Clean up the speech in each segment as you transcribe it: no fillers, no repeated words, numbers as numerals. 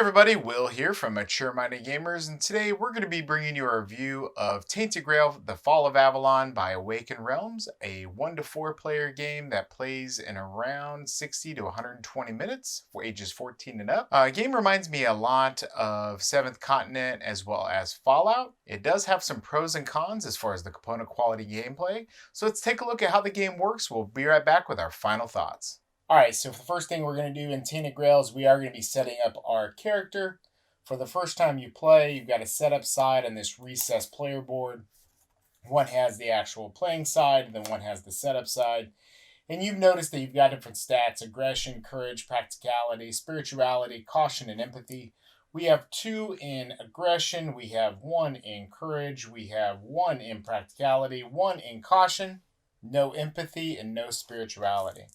everybody, Will here from Mature Minded Gamers, and today we're going to be bringing you a review of Tainted Grail, The Fall of Avalon by Awaken Realms, a 1 to 4 player game that plays in around 60 to 120 minutes for ages 14 and up. The game reminds me a lot of Seventh Continent as well as Fallout. It does have some pros and cons as far as the component quality gameplay, so let's take a look at how the game works. We'll be right back with our final thoughts. Alright, so for the first thing we're going to do in Tainted Grail is we are going to be setting up our character. For the first time you play, you've got a setup side on this recessed player board. One has the actual playing side, and then one has the setup side. And you've noticed that you've got different stats: aggression, courage, practicality, spirituality, caution, and empathy. We have 2 in aggression, we have 1 in courage, we have 1 in practicality, 1 in caution, no empathy, and no spirituality.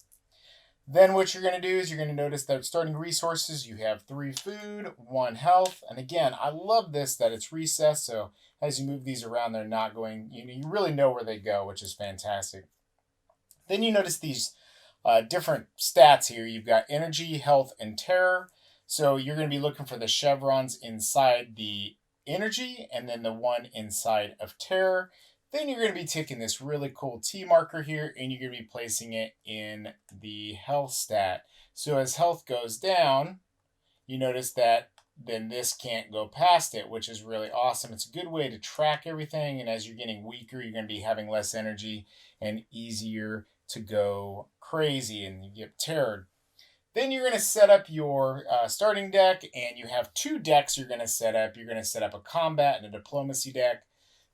Then what you're going to do is you're going to notice that starting resources, you have 3 food, 1 health. And again, I love this that it's recessed, so as you move these around, they're not going, you really know where they go, which is fantastic. Then you notice these different stats here. You've got energy, health, and terror. So you're going to be looking for the chevrons inside the energy and then the one inside of terror. Then you're going to be taking this really cool T marker here and you're going to be placing it in the health stat. So as health goes down, you notice that then this can't go past it, which is really awesome. It's a good way to track everything. And as you're getting weaker, you're going to be having less energy and easier to go crazy and you get terrored. Then you're going to set up your starting deck, and you have 2 decks you're going to set up. You're going to set up a combat and a diplomacy deck.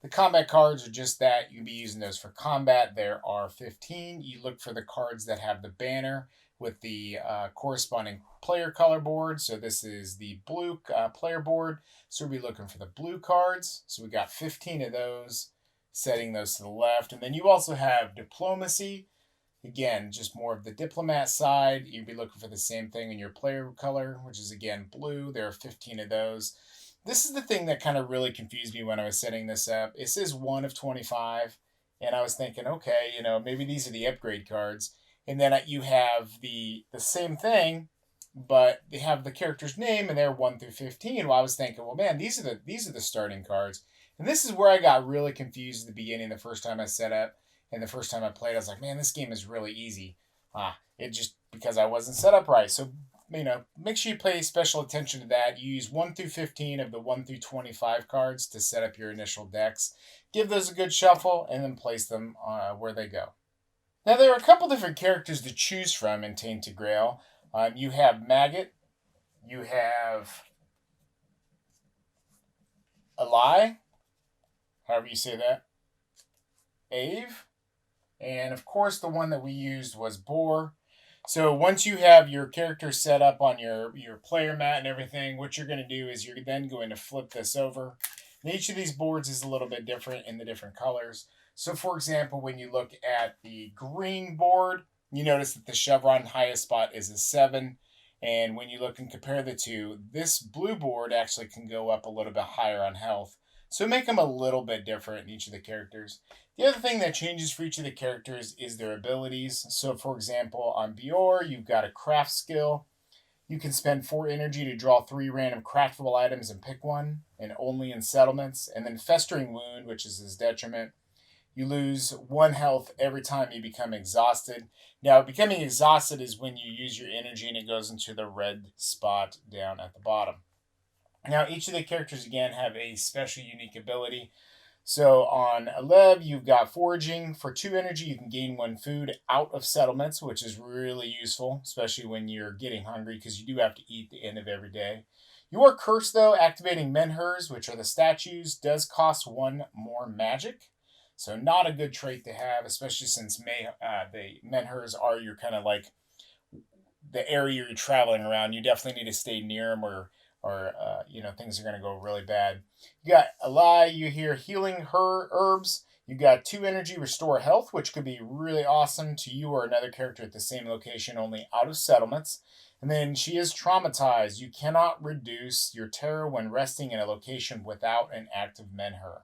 The combat cards are just that. You'll be using those for combat. There are 15. You look for the cards that have the banner with the corresponding player color board. So this is the blue player board. So we'll be looking for the blue cards. So we got 15 of those, setting those to the left. And then you also have diplomacy. Again, just more of the diplomat side. You'll be looking for the same thing in your player color, which is again blue. There are 15 of those. This is the thing that kind of really confused me when I was setting this up. It says 1 of 25, and I was thinking, okay, maybe these are the upgrade cards. And then you have the same thing, but they have the character's name, and they're 1 through 15. Well, I was thinking, well, man, these are the starting cards. And this is where I got really confused at the beginning the first time I set up. And the first time I played, I was like, man, this game is really easy. It just, because I wasn't set up right. So make sure you pay special attention to that. You use 1 through 15 of the 1 through 25 cards to set up your initial decks. Give those a good shuffle and then place them where they go. Now, there are a couple different characters to choose from in Tainted Grail. You have Maggot. You have Eli, however you say that. Ave. And of course, the one that we used was Boar. So once you have your character set up on your player mat and everything, what you're going to do is you're then going to flip this over. And each of these boards is a little bit different in the different colors. So for example, when you look at the green board, you notice that the chevron highest spot is a 7. And when you look and compare the two, this blue board actually can go up a little bit higher on health. So make them a little bit different in each of the characters. The other thing that changes for each of the characters is their abilities. So for example, on Bior, you've got a craft skill. You can spend 4 energy to draw 3 random craftable items and pick one, and only in settlements. And then Festering Wound, which is his detriment. You lose 1 health every time you become exhausted. Now, becoming exhausted is when you use your energy and it goes into the red spot down at the bottom. Now, each of the characters, again, have a special unique ability. So on Aleb, you've got Foraging. For 2 energy, you can gain 1 food out of settlements, which is really useful, especially when you're getting hungry, because you do have to eat at the end of every day. You are cursed, though. Activating Menhirs, which are the statues, does cost 1 more magic. So not a good trait to have, especially since the Menhirs are your kind of like the area you're traveling around. You definitely need to stay near them or things are going to go really bad. You got Eli, you hear Healing Her Herbs. You got 2 energy, Restore Health, which could be really awesome to you or another character at the same location, only out of settlements. And then she is Traumatized. You cannot reduce your terror when resting in a location without an active Menhir.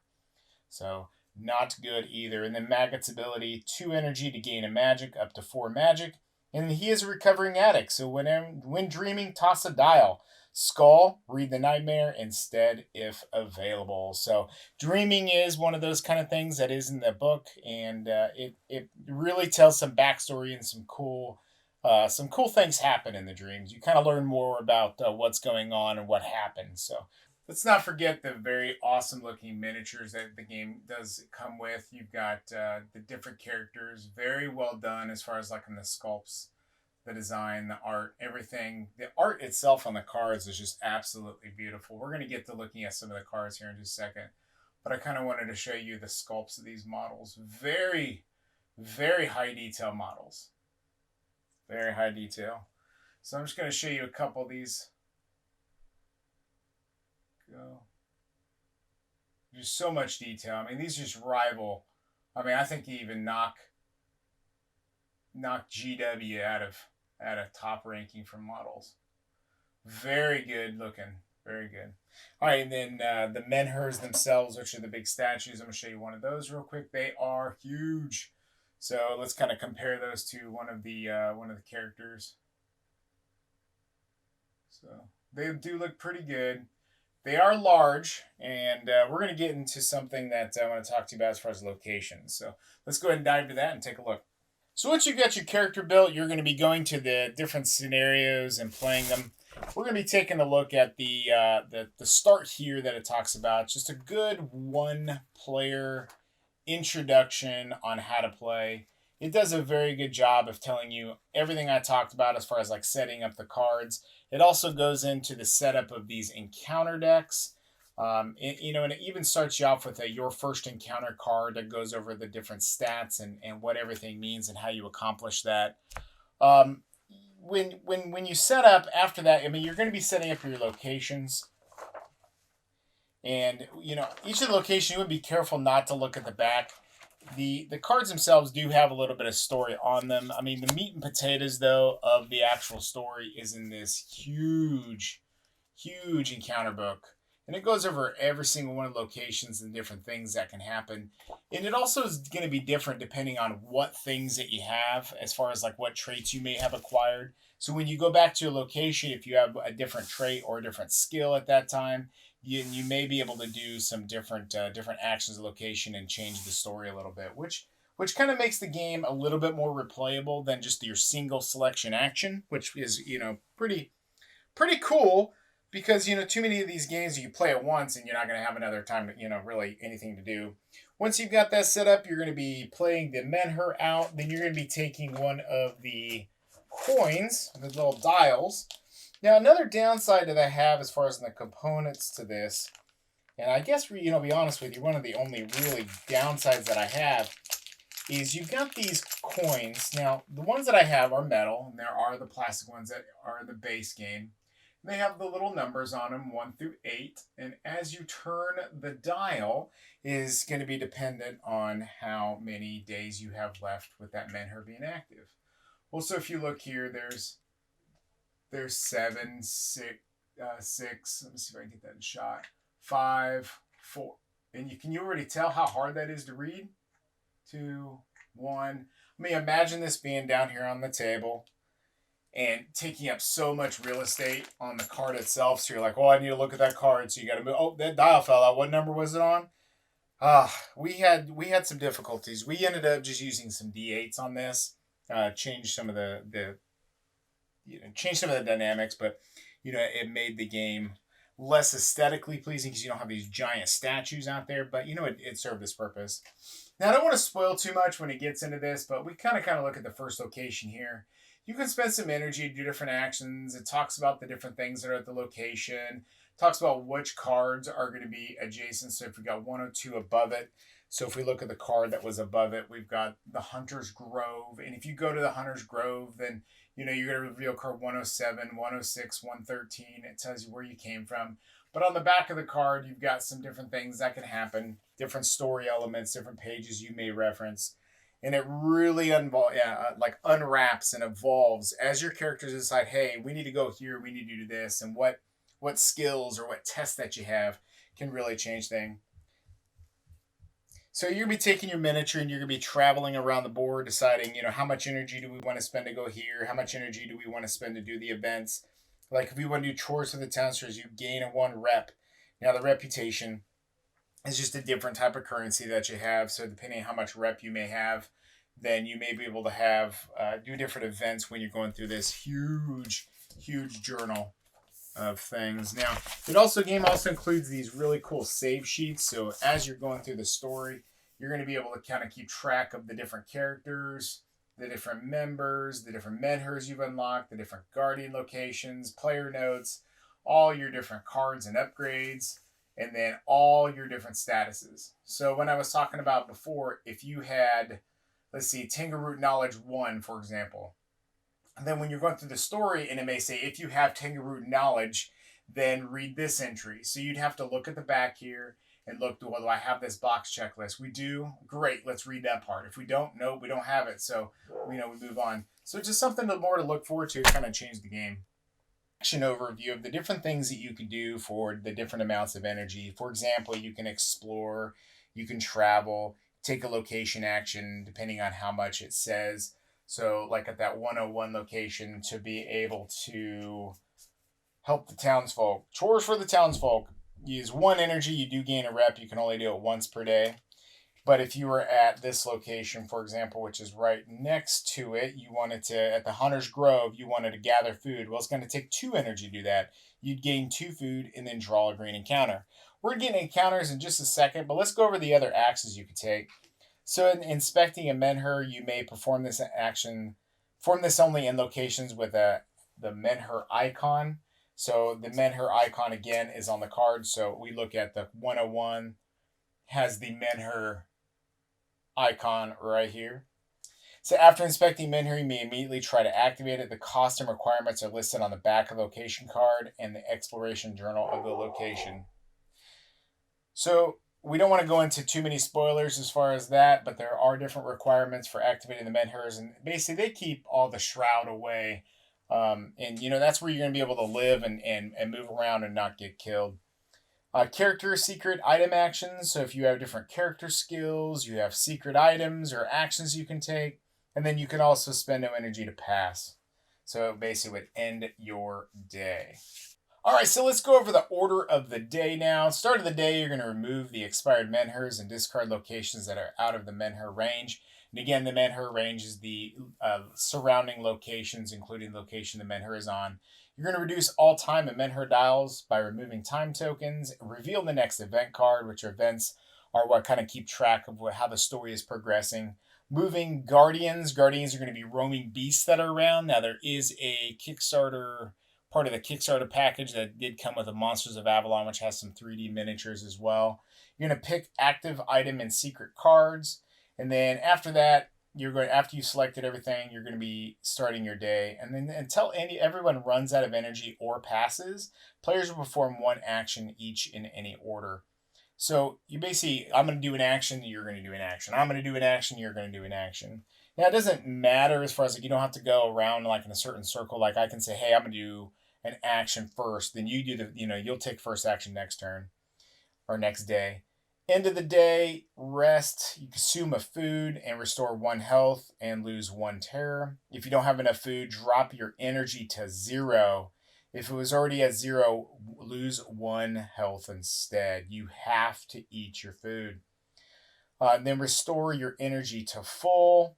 So not good either. And then Maggot's ability, 2 energy to gain a magic, up to 4 magic. And he is a recovering addict. So when dreaming, toss a dial. Skull, read the nightmare instead if available. So dreaming is one of those kind of things that is in the book, and it really tells some backstory and some cool things happen in the dreams. You kind of learn more about what's going on and what happened. So let's not forget the very awesome looking miniatures that the game does come with. You've got the different characters, very well done as far as like in the sculpts, the design, the art, everything. The art itself on the cards is just absolutely beautiful. We're going to get to looking at some of the cards here in just a second, but I kind of wanted to show you the sculpts of these models. Very, very high detail models. Very high detail. So I'm just going to show you a couple of these. Go. There's so much detail. I mean, these just rival. I mean, I think you even knock GW out of top ranking for models. Very good looking. Very good. All right, and then the menhirs themselves, which are the big statues. I'm going to show you one of those real quick. They are huge. So let's kind of compare those to one of the characters. So they do look pretty good. They are large, and we're going to get into something that I want to talk to you about as far as locations. So let's go ahead and dive into that and take a look. So once you've got your character built, you're going to be going to the different scenarios and playing them. We're going to be taking a look at the start here that it talks about. It's just a good one-player introduction on how to play. It does a very good job of telling you everything I talked about as far as like setting up the cards. It also goes into the setup of these encounter decks. And it even starts you off with your first encounter card that goes over the different stats and what everything means and how you accomplish that. When you set up after that, I mean, you're going to be setting up your locations. And, each of the locations, you would be careful not to look at the back. The cards themselves do have a little bit of story on them. I mean, the meat and potatoes, though, of the actual story is in this huge, huge encounter book. And it goes over every single one of the locations and different things that can happen. And it also is going to be different depending on what things that you have as far as like what traits you may have acquired. So when you go back to your location, if you have a different trait or a different skill at that time, you may be able to do some different actions of location and change the story a little bit, which kind of makes the game a little bit more replayable than just your single selection action, which is pretty cool. Because, too many of these games you play it once and you're not going to have another time to, really anything to do. Once you've got that set up, you're going to be playing the menhir out. Then you're going to be taking one of the coins, the little dials. Now, another downside that I have as far as the components to this, and I guess, be honest with you, one of the only really downsides that I have is you've got these coins. Now, the ones that I have are metal, and there are the plastic ones that are the base game. They have the little numbers on them, 1 through 8. And as you turn the dial is going to be dependent on how many days you have left with that menhir being active. Well, so if you look here, there's 7, 6. Let me see if I can get that in shot. 5, 4. And can you already tell how hard that is to read? 2, 1. I mean, imagine this being down here on the table and taking up so much real estate on the card itself. So you're like, I need to look at that card. So you got to move. Oh, that dial fell out. What number was it on? We had some difficulties. We ended up just using some D8s on this. Change some of the dynamics, but it made the game less aesthetically pleasing because you don't have these giant statues out there. But it served its purpose. Now I don't want to spoil too much when it gets into this, but we kind of look at the first location here. You can spend some energy to do different actions. It talks about the different things that are at the location. It talks about which cards are going to be adjacent. So if we got 102 above it. So if we look at the card that was above it, we've got the Hunter's Grove. And if you go to the Hunter's Grove, then you're going to reveal card 107, 106, 113. It tells you where you came from. But on the back of the card, you've got some different things that can happen. Different story elements, different pages you may reference. And it really unwraps and evolves as your characters decide, hey, we need to go here, we need to do this, and what skills or what tests that you have can really change things. So you're going to be taking your miniature and you're going to be traveling around the board, deciding, how much energy do we want to spend to go here? How much energy do we want to spend to do the events? Like if you want to do chores for the townsters, you gain a 1 rep. Now the reputation is just a different type of currency that you have. So depending on how much rep you may have, then you may be able to have do different events when you're going through this huge journal of things. Now, game also includes these really cool save sheets. So as you're going through the story, you're going to be able to kind of keep track of the different characters, the different members, the different menhers you've unlocked, the different guardian locations, player notes, all your different cards and upgrades, and then all your different statuses. So when I was talking about before, if you had, let's see, Tingerroot Knowledge 1, for example, and then when you're going through the story, and it may say, if you have Tingerroot Knowledge, then read this entry. So you'd have to look at the back here and look, well, do I have this box checklist? We do. Great. Let's read that part. If we don't, no, we don't have it. So, we move on. So just something more to look forward to kind of change the game. Action overview of the different things that you can do for the different amounts of energy. For example, you can explore, you can travel, take a location action depending on how much it says. So like at that 101 location, to be able to help the townsfolk. Chores for the townsfolk. Use 1 energy, you do gain a rep. You can only do it once per day. But if you were at this location, for example, which is right next to it, you wanted to, at the Hunter's Grove, you wanted to gather food. Well, it's going to take 2 energy to do that. You'd gain 2 food and then draw a green encounter. We're getting encounters in just a second, but let's go over the other axes you could take. So in inspecting a menhir, you may perform this only in locations with the menhir icon. So the menhir icon, again, is on the card. So we look at the 101, has the menhir icon right here. So after inspecting menhir, you may immediately try to activate it. The cost and requirements are listed on the back of the location card and the exploration journal of the location. So we don't want to go into too many spoilers as far as that, but there are different requirements for activating the menhirs, and basically they keep all the shroud away. And that's where you're going to be able to live and move around and not get killed. Character secret item actions. So if you have different character skills, you have secret items or actions you can take, and then you can also spend no energy to pass. So it basically would end your day. All right, so let's go over the order of the day now. Start of the day, you're going to remove the expired menhirs and discard locations that are out of the menhir range. And again, the menhir range is the surrounding locations, including the location the menhir is on. You're going to reduce all time and menhir dials by removing time tokens. Reveal the next event card, which events are what kind of keep track of how the story is progressing. Moving guardians. Guardians are going to be roaming beasts that are around. Now, there is a Kickstarter, part of the Kickstarter package that did come with the Monsters of Avalon, which has some 3D miniatures as well. You're going to pick active item and secret cards. And then after that, after you selected everything, you're going to be starting your day. And then until everyone runs out of energy or passes, players will perform 1 action each in any order. So you basically, I'm going to do an action, you're going to do an action. I'm going to do an action, you're going to do an action. Now, it doesn't matter as far as you don't have to go around like in a certain circle. Like I can say, hey, I'm going to do an action first. Then you do you'll take first action next turn or next day. End of the day, rest. You consume a food and restore 1 health and lose 1 terror. If you don't have enough food, drop your energy to 0. If it was already at 0, lose 1 health instead. You have to eat your food. Then restore your energy to full.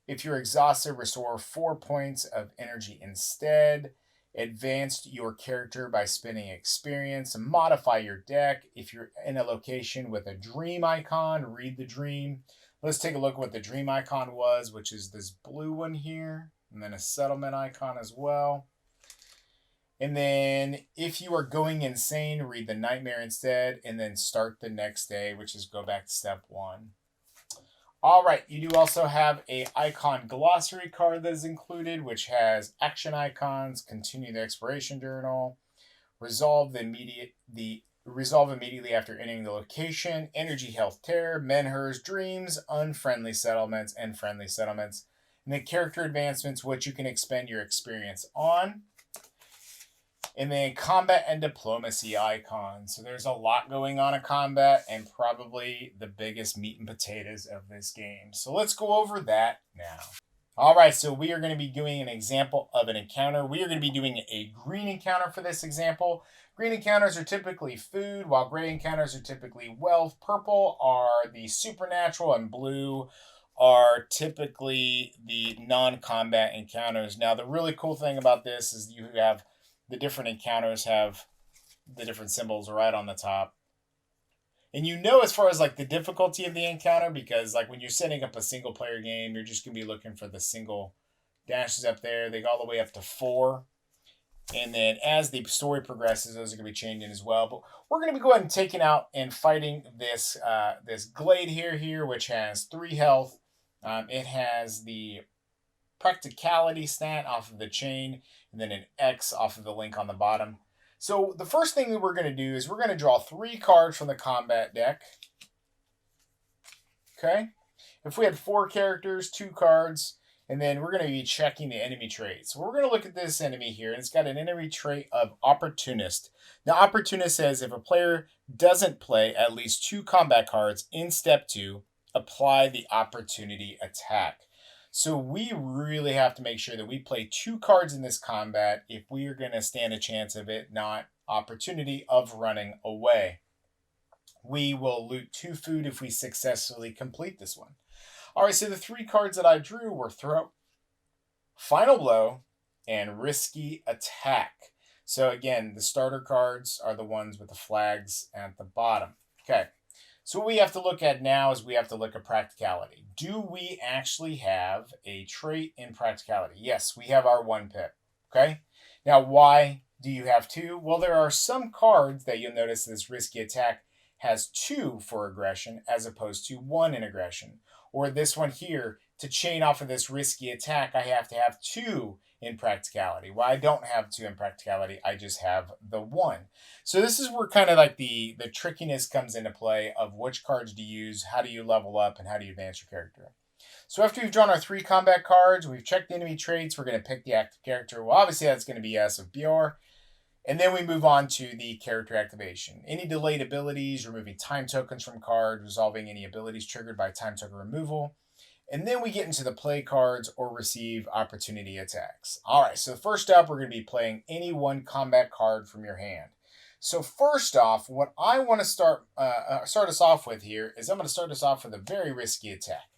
If you're exhausted, restore 4 points of energy instead. Advanced your character by spending experience. Modify your deck. If you're in a location with a dream icon, read the dream. Let's take a look at what the dream icon was, which is this blue one here, and then a settlement icon as well. And then if you are going insane, read the nightmare instead, and then start the next day, which is go back to step 1. All right, you do also have a icon glossary card that is included, which has action icons, continue the exploration journal, resolve immediately after entering the location, energy, health, terror, menhirs, dreams, unfriendly settlements, and friendly settlements. And then character advancements, which you can expend your experience on. And then combat and diplomacy icons. So there's a lot going on in combat and probably the biggest meat and potatoes of this game. So let's go over that now. All right, so we are going to be doing an example of an encounter. We are going to be doing a green encounter for this example. Green encounters are typically food, while gray encounters are typically wealth. Purple are the supernatural, and blue are typically the non-combat encounters. Now, the really cool thing about this is you have the different encounters have the different symbols right on the top. And you know, as far as like the difficulty of the encounter, because like when you're setting up a single player game, you're just going to be looking for the single dashes up there. They go all the way up to 4. And then as the story progresses, those are going to be changing as well. But we're going to be going and taking out and fighting this this glade here, which has 3 health. It has the practicality stat off of the chain, and then an X off of the link on the bottom. So the first thing that we're going to do is we're going to draw 3 cards from the combat deck. Okay. If we had 4 characters, 2 cards, and then we're going to be checking the enemy traits. So we're going to look at this enemy here, and it's got an enemy trait of Opportunist. Now, Opportunist says if a player doesn't play at least 2 combat cards in step 2, apply the opportunity attack. So we really have to make sure that we play 2 cards in this combat if we are going to stand a chance of it, not opportunity of running away. We will loot 2 food if we successfully complete this one. All right, so the 3 cards that I drew were Throw, Final Blow, and Risky Attack. So again, the starter cards are the ones with the flags at the bottom. Okay. So what we have to look at now is we have to look at practicality. Do we actually have a trait in practicality? Yes, we have our 1 pip. Okay. Now, why do you have 2? Well, there are some cards that you'll notice this risky attack has 2 for aggression as opposed to 1 in aggression. Or this one here, to chain off of this risky attack, I have to have 2 in practicality. Well, I don't have 2 in practicality. I just have the 1. So this is where kind of like the trickiness comes into play of which cards to use, how do you level up, and how do you advance your character. So after we've drawn our 3 combat cards, we've checked the enemy traits, we're going to pick the active character. Well, obviously that's going to be S of Bjor. And then we move on to the character activation. Any delayed abilities, removing time tokens from cards, resolving any abilities triggered by time token removal. And then we get into the play cards or receive opportunity attacks. All right, so first up, we're going to be playing any 1 combat card from your hand. So first off, what I want to start us off with here is I'm going to start us off with a very risky attack.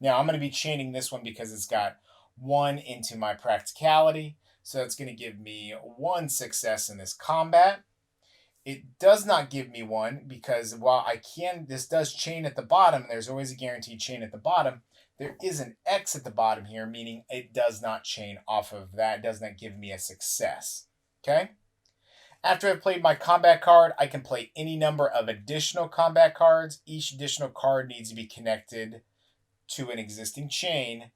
Now, I'm going to be chaining this one because it's got 1 into my practicality. So that's going to give me 1 success in this combat. It does not give me 1 because while this does chain at the bottom, there's always a guaranteed chain at the bottom. There is an X at the bottom here, meaning it does not chain off of that. It does not give me a success. Okay? After I've played my combat card, I can play any number of additional combat cards. Each additional card needs to be connected to an existing chain.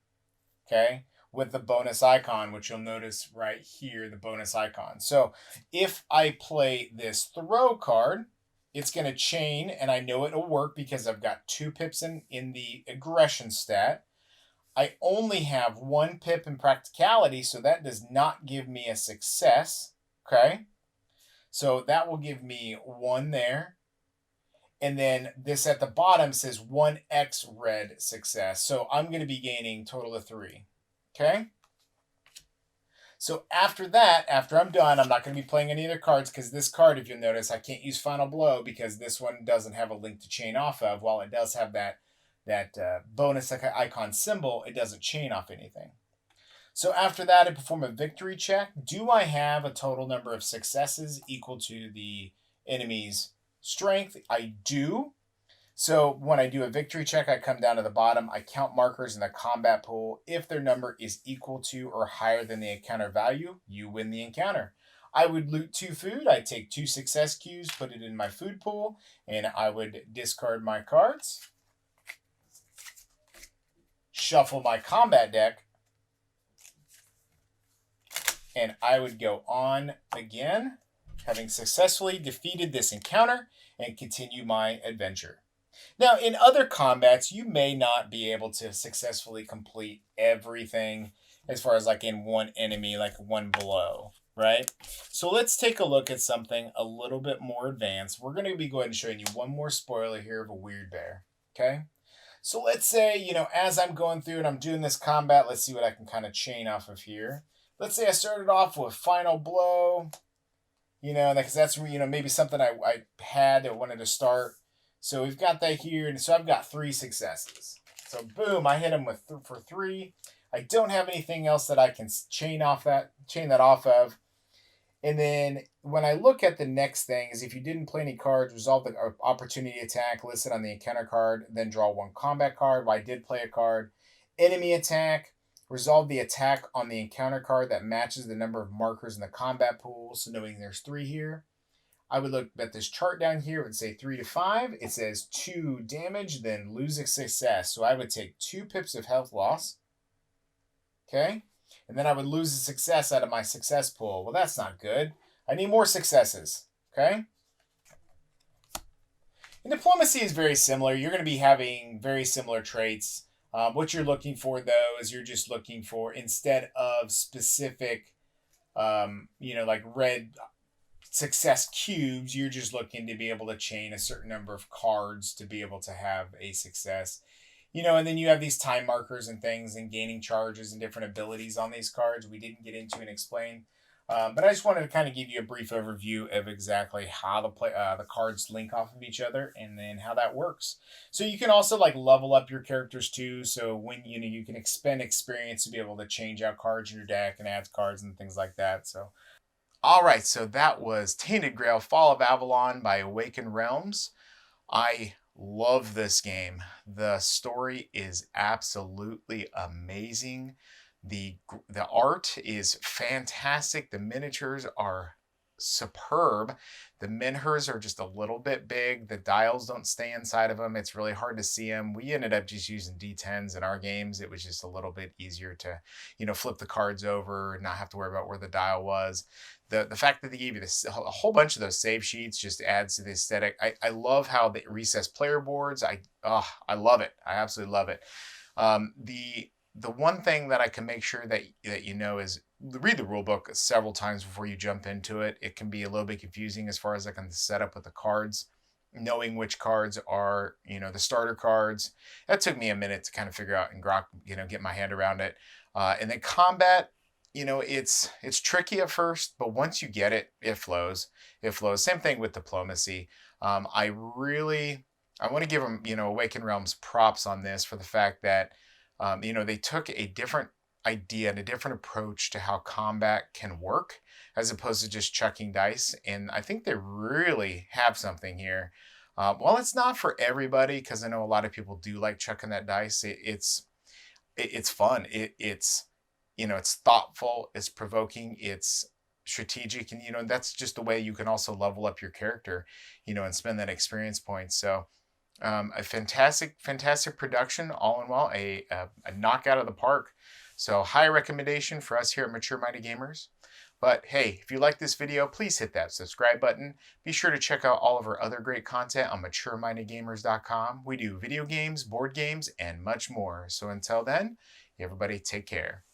Okay? With the bonus icon, which you'll notice right here, the bonus icon. So if I play this throw card, it's going to chain, and I know it'll work because I've got 2 pips in the aggression stat. I only have 1 pip in practicality, so that does not give me a success. Okay? So that will give me 1 there. And then this at the bottom says 1x red success. So I'm going to be gaining total of 3. Okay? So after that, after I'm done, I'm not going to be playing any other cards because this card, if you'll notice, I can't use Final Blow because this one doesn't have a link to chain off of. While it does have that bonus icon symbol, it doesn't chain off anything. So after that, I perform a victory check. Do I have a total number of successes equal to the enemy's strength? I do. So when I do a victory check, I come down to the bottom. I count markers in the combat pool. If their number is equal to or higher than the encounter value, you win the encounter. I would loot 2 food. I'd take 2 success cues, put it in my food pool, and I would discard my cards. Shuffle my combat deck. And I would go on again, having successfully defeated this encounter, and continue my adventure. Now, in other combats, you may not be able to successfully complete everything as far as like in one enemy, like 1 blow, right? So let's take a look at something a little bit more advanced. We're going to be going and showing you one more spoiler here of a weird bear, okay? So let's say, as I'm going through and I'm doing this combat, let's see what I can kind of chain off of here. Let's say I started off with Final Blow, because that's, maybe something I had that wanted to start. So we've got that here. And so I've got 3 successes. So boom, I hit him for 3. I don't have anything else that I can chain that off of. And then when I look at the next thing is if you didn't play any cards, resolve the opportunity attack listed on the encounter card, then draw 1 combat card. Well, I did play a card. Enemy attack, resolve the attack on the encounter card that matches the number of markers in the combat pool. So knowing there's 3 here. I would look at this chart down here. It would say 3 to 5. It says 2 damage, then lose a success. So I would take 2 pips of health loss. Okay? And then I would lose a success out of my success pool. Well, that's not good. I need more successes. Okay? And diplomacy is very similar. You're going to be having very similar traits. What you're looking for, though, is you're just looking for, instead of specific, like red success cubes, you're just looking to be able to chain a certain number of cards to be able to have a success. And then you have these time markers and things and gaining charges and different abilities on these cards we didn't get into and explain. But I just wanted to kind of give you a brief overview of exactly how the cards link off of each other and then how that works. So you can also like level up your characters too. So when you can expend experience to be able to change out cards in your deck and add cards and things like that. So All right, so that was Tainted Grail Fall of Avalon by Awaken Realms. I love this game. The story is absolutely amazing. The art is fantastic. The miniatures are superb. The minhers are just a little bit big. The dials don't stay inside of them. It's really hard to see them. We ended up just using D10s in our games. It was just a little bit easier to, flip the cards over and not have to worry about where the dial was. The fact that they gave you a whole bunch of those save sheets just adds to the aesthetic. I love how the recessed player boards. I love it. I absolutely love it. The one thing that I can make sure that is read the rule book several times before you jump into it. It can be a little bit confusing as far as like on the setup with the cards, knowing which cards are the starter cards. That took me a minute to kind of figure out and get my hand around it. And then combat, it's tricky at first, but once you get it, it flows. It flows. Same thing with diplomacy. I want to give them, Awaken Realms props on this for the fact that, they took a different idea and a different approach to how combat can work as opposed to just chucking dice. And I think they really have something here. Well, it's not for everybody because I know a lot of people do like chucking that dice. It's fun. It's thoughtful, it's provoking, it's strategic, and that's just the way you can also level up your character, and spend that experience point. So a fantastic production, all in all, a knockout of the park. So high recommendation for us here at Mature Minded Gamers. But hey, if you like this video, please hit that subscribe button. Be sure to check out all of our other great content on maturemindedgamers.com. We do video games, board games, and much more. So until then, everybody take care.